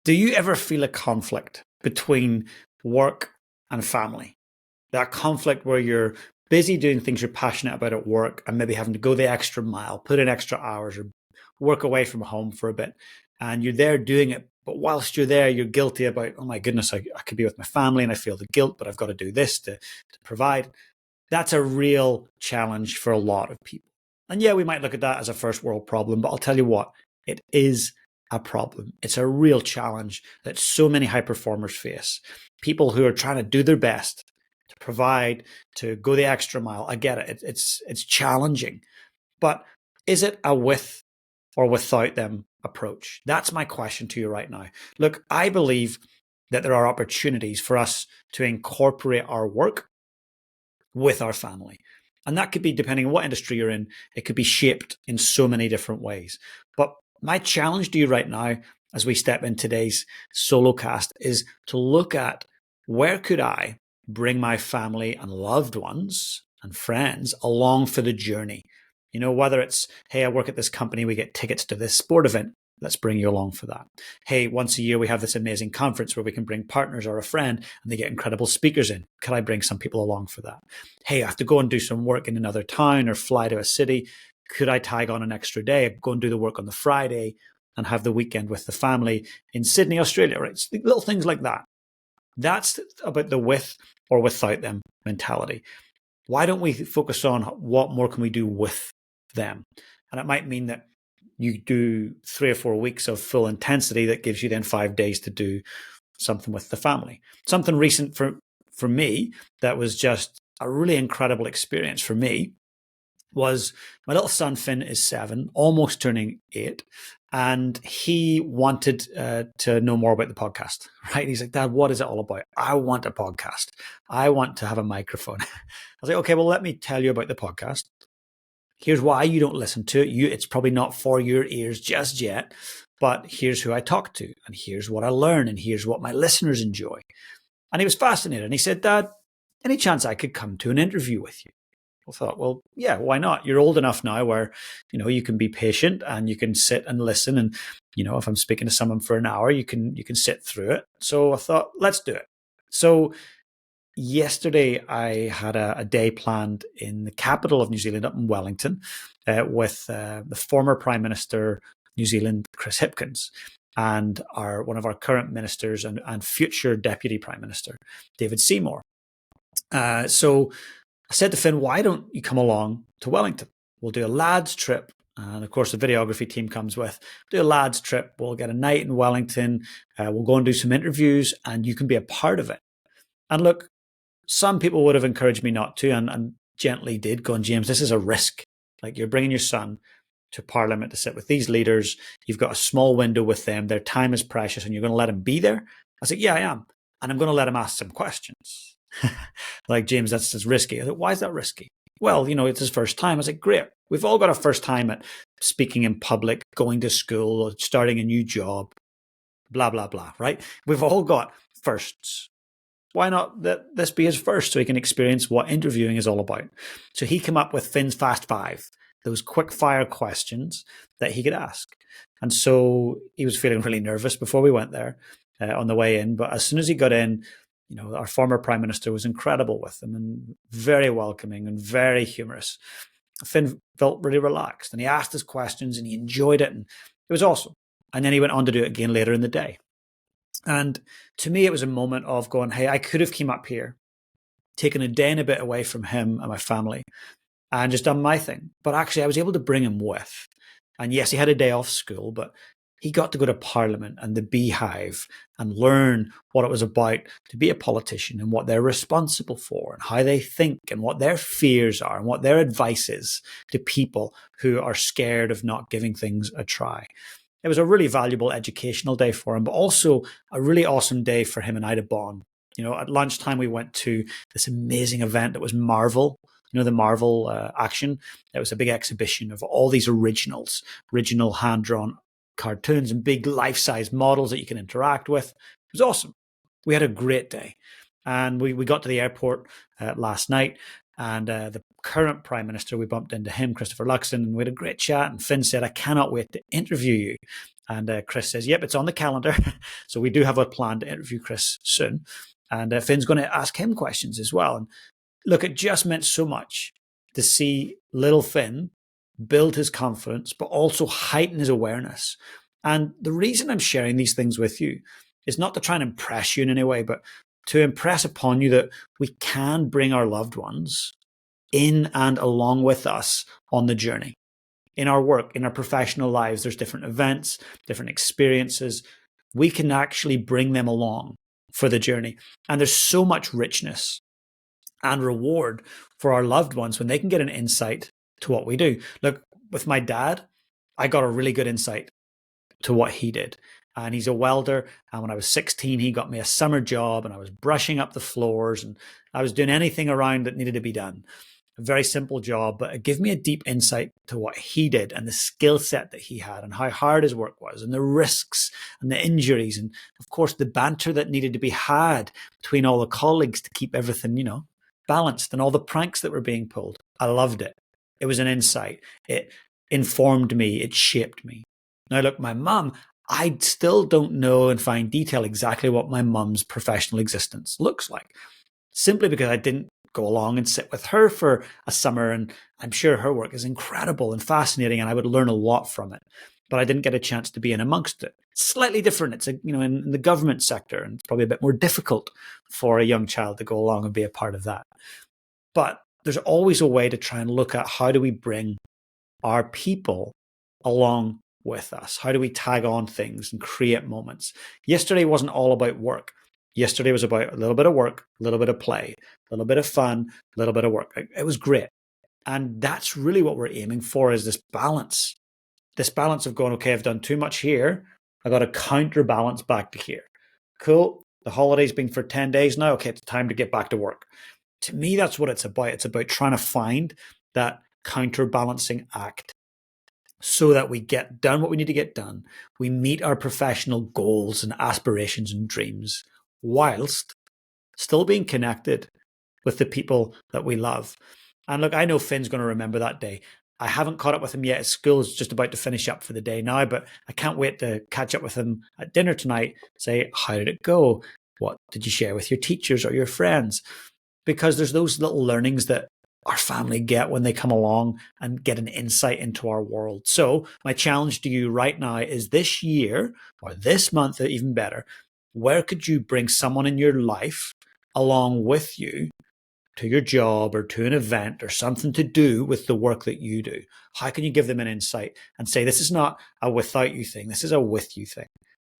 Do you ever feel a conflict between work and family? That conflict where you're busy doing things you're passionate about at work and maybe having to go the extra mile, put in extra hours, or work away from home for a bit. And you're there doing it. But whilst you're there, you're guilty about, oh my goodness, I could be with my family and I feel the guilt, but I've got to do this to provide. That's a real challenge for a lot of people. And yeah, we might look at that as a first world problem, but I'll tell you what, it is a problem. It's a real challenge that so many high performers face. People who are trying to do their best to provide, to go the extra mile. I get it. It's challenging. But is it a with or without them approach? That's my question to you right now. Look, I believe that there are opportunities for us to incorporate our work with our family. And that could be, depending on what industry you're in, it could be shaped in so many different ways. But my challenge to you right now, as we step in today's solo cast, is to look at where could I bring my family and loved ones and friends along for the journey. You know, whether it's, hey, I work at this company, we get tickets to this sport event. Let's bring you along for that. Hey, once a year, we have this amazing conference where we can bring partners or a friend and they get incredible speakers in. Could I bring some people along for that? Hey, I have to go and do some work in another town or fly to a city. Could I tag on an extra day, go and do the work on the Friday and have the weekend with the family in Sydney, Australia? Right? It's little things like that. That's about the with or without them mentality. Why don't we focus on what more can we do with them? And it might mean that you do 3 or 4 weeks of full intensity that gives you then 5 days to do something with the family. Something recent for me that was just a really incredible experience for me was my little son Finn is 7, almost turning 8, and he wanted to know more about the podcast, right? He's like, Dad, what is it all about? I want a podcast. I want to have a microphone. I was like, okay, well, let me tell you about the podcast. Here's why you don't listen to it. It's probably not for your ears just yet, but here's who I talk to, and here's what I learn, and here's what my listeners enjoy. And he was fascinated. And he said, Dad, any chance I could come to an interview with you? I thought, well, yeah, why not? You're old enough now where, you can be patient and you can sit and listen. And, if I'm speaking to someone for an hour, you can sit through it. So I thought, let's do it. So yesterday, I had a day planned in the capital of New Zealand, up in Wellington, with the former Prime Minister, New Zealand, Chris Hipkins, and one of our current ministers and future Deputy Prime Minister, David Seymour. So I said to Finn, why don't you come along to Wellington? We'll do a lads trip. And of course, the videography team comes with. Do a lads trip. We'll get a night in Wellington. We'll go and do some interviews and you can be a part of it. And look, some people would have encouraged me not to and gently did, going, James, this is a risk. Like, you're bringing your son to Parliament to sit with these leaders. You've got a small window with them. Their time is precious and you're going to let him be there? I said, yeah, I am. And I'm going to let him ask some questions. Like, James, that's just risky. I said, why is that risky? Well, it's his first time. I was like, great. We've all got a first time at speaking in public, going to school, starting a new job, blah, blah, blah, right? We've all got firsts. Why not let this be his first so he can experience what interviewing is all about? So he came up with Finn's Fast 5, those quick fire questions that he could ask. And so he was feeling really nervous before we went there on the way in. But as soon as he got in, our former Prime Minister was incredible with him and very welcoming and very humorous. Finn felt really relaxed and he asked his questions and he enjoyed it and it was awesome. And then he went on to do it again later in the day. And to me, it was a moment of going, hey, I could have came up here, taken a day and a bit away from him and my family and just done my thing. But actually, I was able to bring him with. And yes, he had a day off school, but he got to go to Parliament and the Beehive and learn what it was about to be a politician and what they're responsible for and how they think and what their fears are and what their advice is to people who are scared of not giving things a try. It was a really valuable educational day for him, but also a really awesome day for him and I to bond. At lunchtime, we went to this amazing event that was Marvel, the Marvel action. It was a big exhibition of all these original hand-drawn cartoons and big life-size models that you can interact with. It was awesome. We had a great day. And we got to the airport last night and the current Prime Minister, we bumped into him, Christopher Luxon, and we had a great chat. And Finn said, I cannot wait to interview you. And Chris says, yep, it's on the calendar. So we do have a plan to interview Chris soon. And Finn's going to ask him questions as well. And look, it just meant so much to see little Finn build his confidence, but also heighten his awareness. And the reason I'm sharing these things with you is not to try and impress you in any way, but to impress upon you that we can bring our loved ones in and along with us on the journey. In our work, in our professional lives, there's different events, different experiences. We can actually bring them along for the journey. And there's so much richness and reward for our loved ones when they can get an insight to what we do. Look, with my dad, I got a really good insight to what he did. And he's a welder. And when I was 16, he got me a summer job and I was brushing up the floors and I was doing anything around that needed to be done. A very simple job, but it gave me a deep insight to what he did and the skill set that he had and how hard his work was and the risks and the injuries. And of course, the banter that needed to be had between all the colleagues to keep everything, balanced and all the pranks that were being pulled. I loved it. It was an insight. It informed me. It shaped me. Now, look, my mum, I still don't know in fine detail exactly what my mum's professional existence looks like, simply because I didn't go along and sit with her for a summer. And I'm sure her work is incredible and fascinating, and I would learn a lot from it. But I didn't get a chance to be in amongst it. It's slightly different. It's in the government sector, and it's probably a bit more difficult for a young child to go along and be a part of that. But there's always a way to try and look at how do we bring our people along with us? How do we tag on things and create moments? Yesterday wasn't all about work. Yesterday was about a little bit of work, a little bit of play, a little bit of fun, a little bit of work. It was great. And that's really what we're aiming for, is this balance of going, okay, I've done too much here. I got to counterbalance back to here. Cool. The holiday's been for 10 days now. Okay, it's time to get back to work. To me, that's what it's about. It's about trying to find that counterbalancing act so that we get done what we need to get done. We meet our professional goals and aspirations and dreams whilst still being connected with the people that we love. And look, I know Finn's going to remember that day. I haven't caught up with him yet. School is just about to finish up for the day now, but I can't wait to catch up with him at dinner tonight. Say, how did it go? What did you share with your teachers or your friends? Because there's those little learnings that our family get when they come along and get an insight into our world. So my challenge to you right now is this year, or this month, even better, where could you bring someone in your life along with you to your job or to an event or something to do with the work that you do? How can you give them an insight and say, this is not a without you thing, this is a with you thing?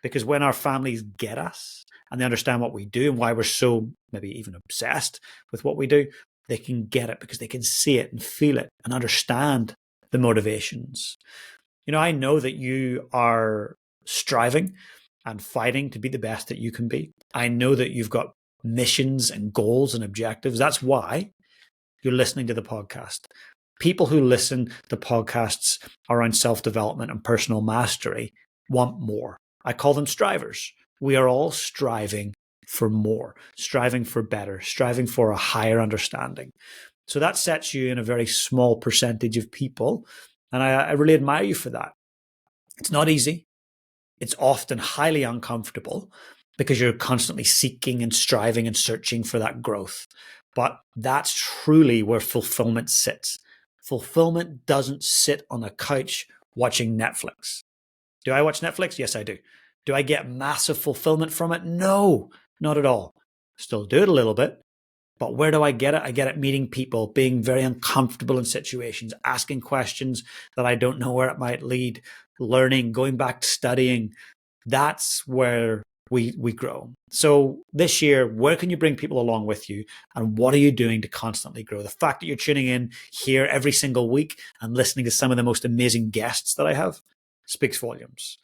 Because when our families get us and they understand what we do and why we're so maybe even obsessed with what we do, they can get it because they can see it and feel it and understand the motivations. I know that you are striving and fighting to be the best that you can be. I know that you've got missions and goals and objectives. That's why you're listening to the podcast. People who listen to podcasts around self-development and personal mastery want more. I call them strivers. We are all striving for more, striving for better, striving for a higher understanding. So that sets you in a very small percentage of people. And I really admire you for that. It's not easy. It's often highly uncomfortable because you're constantly seeking and striving and searching for that growth. But that's truly where fulfillment sits. Fulfillment doesn't sit on a couch watching Netflix. Do I watch Netflix? Yes, I do. Do I get massive fulfillment from it? No, not at all. Still do it a little bit. But where do I get it? I get it meeting people, being very uncomfortable in situations, asking questions that I don't know where it might lead, learning, going back to studying. That's where we grow. So this year, where can you bring people along with you? And what are you doing to constantly grow? The fact that you're tuning in here every single week and listening to some of the most amazing guests that I have speaks volumes.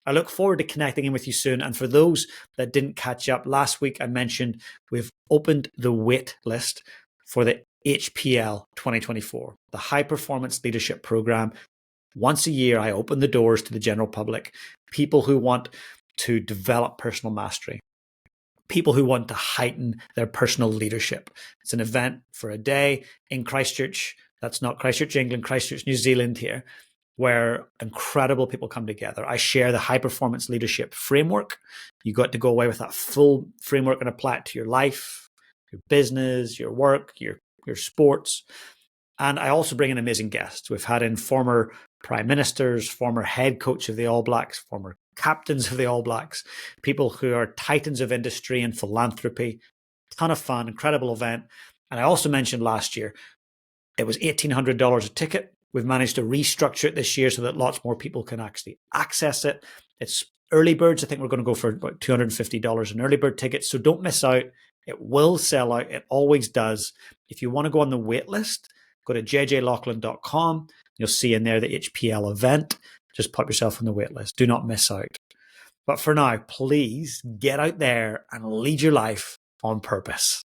I look forward to connecting in with you soon. And for those that didn't catch up, last week I mentioned we've opened the wait list for the HPL 2024, the High Performance Leadership Program. Once a year, I open the doors to the general public, people who want to develop personal mastery, people who want to heighten their personal leadership. It's an event for a day in Christchurch. That's not Christchurch, England, Christchurch, New Zealand here. where incredible people come together. I share the high performance leadership framework. You got to go away with that full framework and apply it to your life, your business, your work, your sports. And I also bring in amazing guests. We've had in former prime ministers, former head coach of the All Blacks, former captains of the All Blacks, people who are titans of industry and philanthropy. Ton of fun, incredible event. And I also mentioned last year, it was $1,800 a ticket. We've managed to restructure it this year so that lots more people can actually access it. It's early birds. I think we're going to go for about $250 in early bird tickets. So don't miss out. It will sell out. It always does. If you want to go on the wait list, go to jjlaughlin.com. You'll see in there the HPL event. Just pop yourself on the wait list. Do not miss out. But for now, please get out there and lead your life on purpose.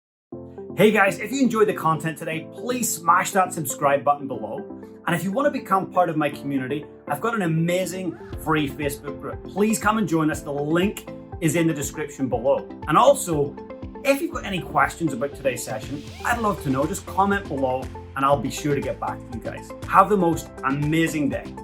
Hey guys, if you enjoyed the content today, please smash that subscribe button below. And if you want to become part of my community, I've got an amazing free Facebook group. Please come and join us. The link is in the description below. And also, if you've got any questions about today's session, I'd love to know. Just comment below and I'll be sure to get back to you guys. Have the most amazing day.